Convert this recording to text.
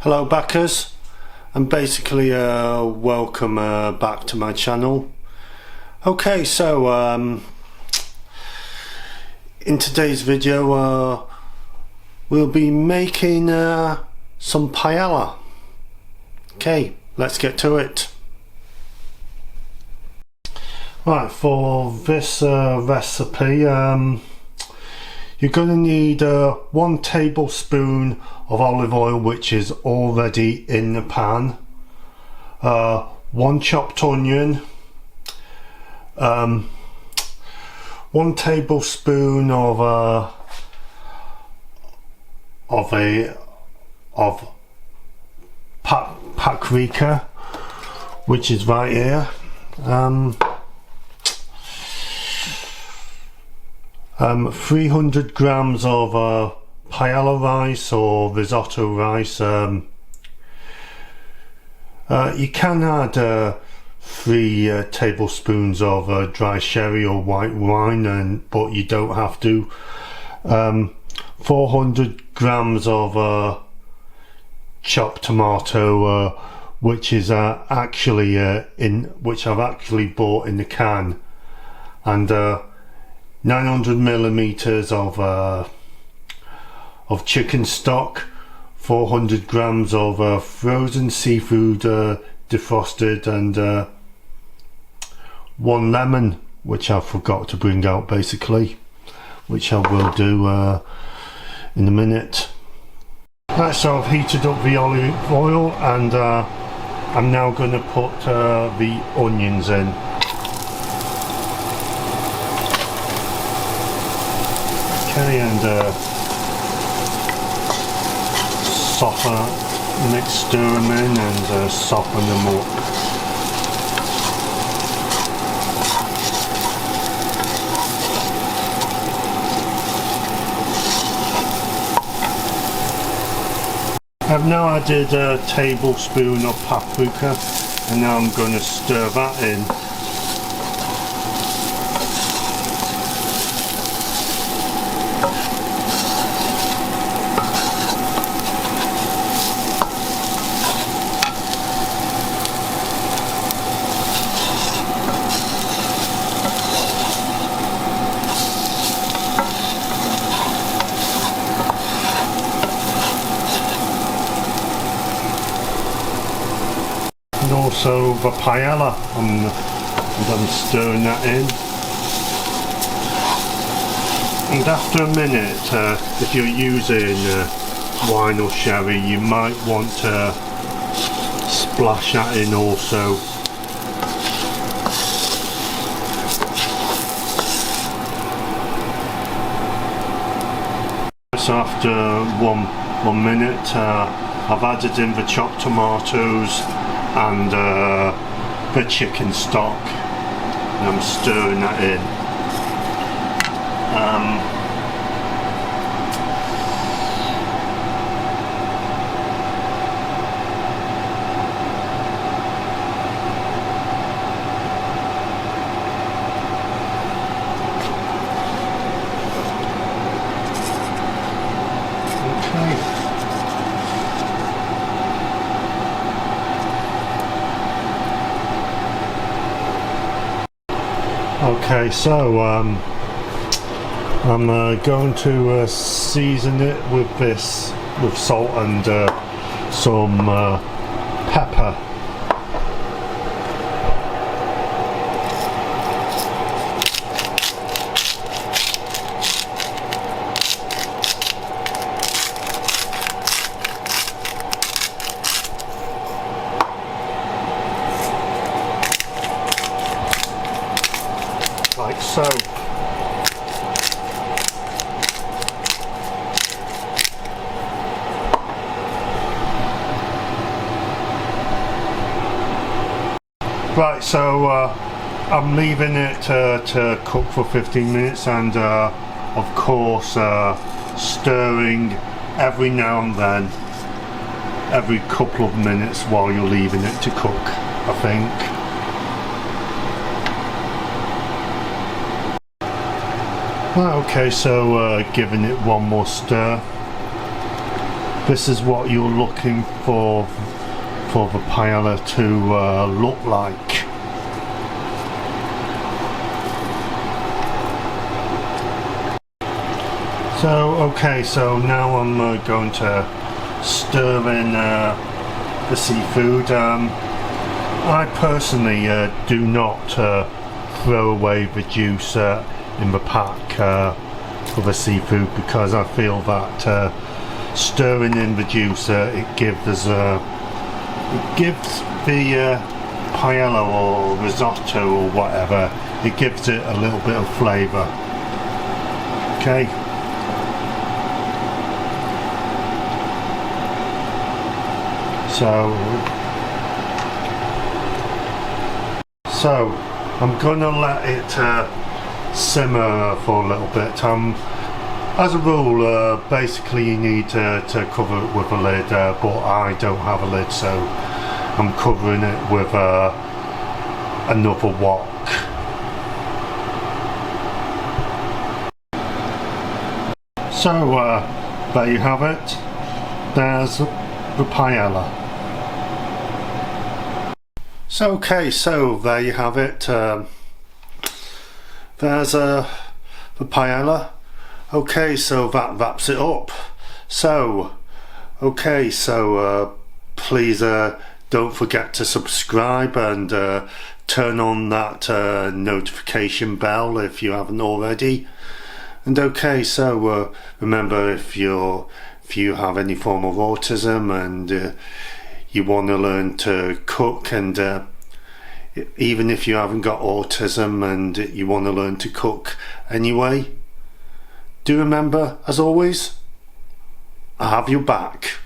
Hello backers, and basically welcome back to my channel. Okay, so in today's video we'll be making some paella. Okay, let's get to it. Right, for this recipe you're going to need 1 tablespoon of olive oil, which is already in the pan, 1 chopped onion, 1 tablespoon of paprika, which is right here. 300 grams of paella rice or risotto rice. You can add 3 tablespoons of dry sherry or white wine, but you don't have to. 400 grams of chopped tomato, which is actually which I've actually bought in the can, and 900 millimeters of chicken stock, 400 grams of frozen seafood defrosted, and 1 lemon, which I forgot to bring out basically, which I will do in a minute. Right, so I've heated up the olive oil, and I'm now going to put the onions in. Okay, and stir them in and soften them up. I've now added a tablespoon of paprika, and now I'm going to stir that in. And also the paella, I'm stirring that in, and after a minute, if you're using wine or sherry, you might want to splash that in also. So after one minute, I've added in the chopped tomatoes and the chicken stock, and I'm stirring that in. Okay, so I'm going to season it with salt and some pepper. Like so. Right, so I'm leaving it to cook for 15 minutes, and of course stirring every now and then, every couple of minutes while you're leaving it to cook, I think. Okay, so giving it one more stir. This is what you're looking for the paella to look like. So okay, so now I'm going to stir in the seafood. I personally do not throw away the juice in the pack for the seafood, because I feel that stirring in the juice it gives the paella or risotto or whatever, it gives it a little bit of flavour. Okay. So I'm gonna let it simmer for a little bit. As a rule, basically you need to cover it with a lid, but I don't have a lid, so I'm covering it with another wok. So there you have it. There's the paella. So okay, so there you have it. There's the paella. Okay, so that wraps it up. So okay, so please don't forget to subscribe and turn on that notification bell if you haven't already. And okay, so remember, if you have any form of autism and you want to learn to cook, and even if you haven't got autism and you want to learn to cook anyway, do remember, as always, I have your back.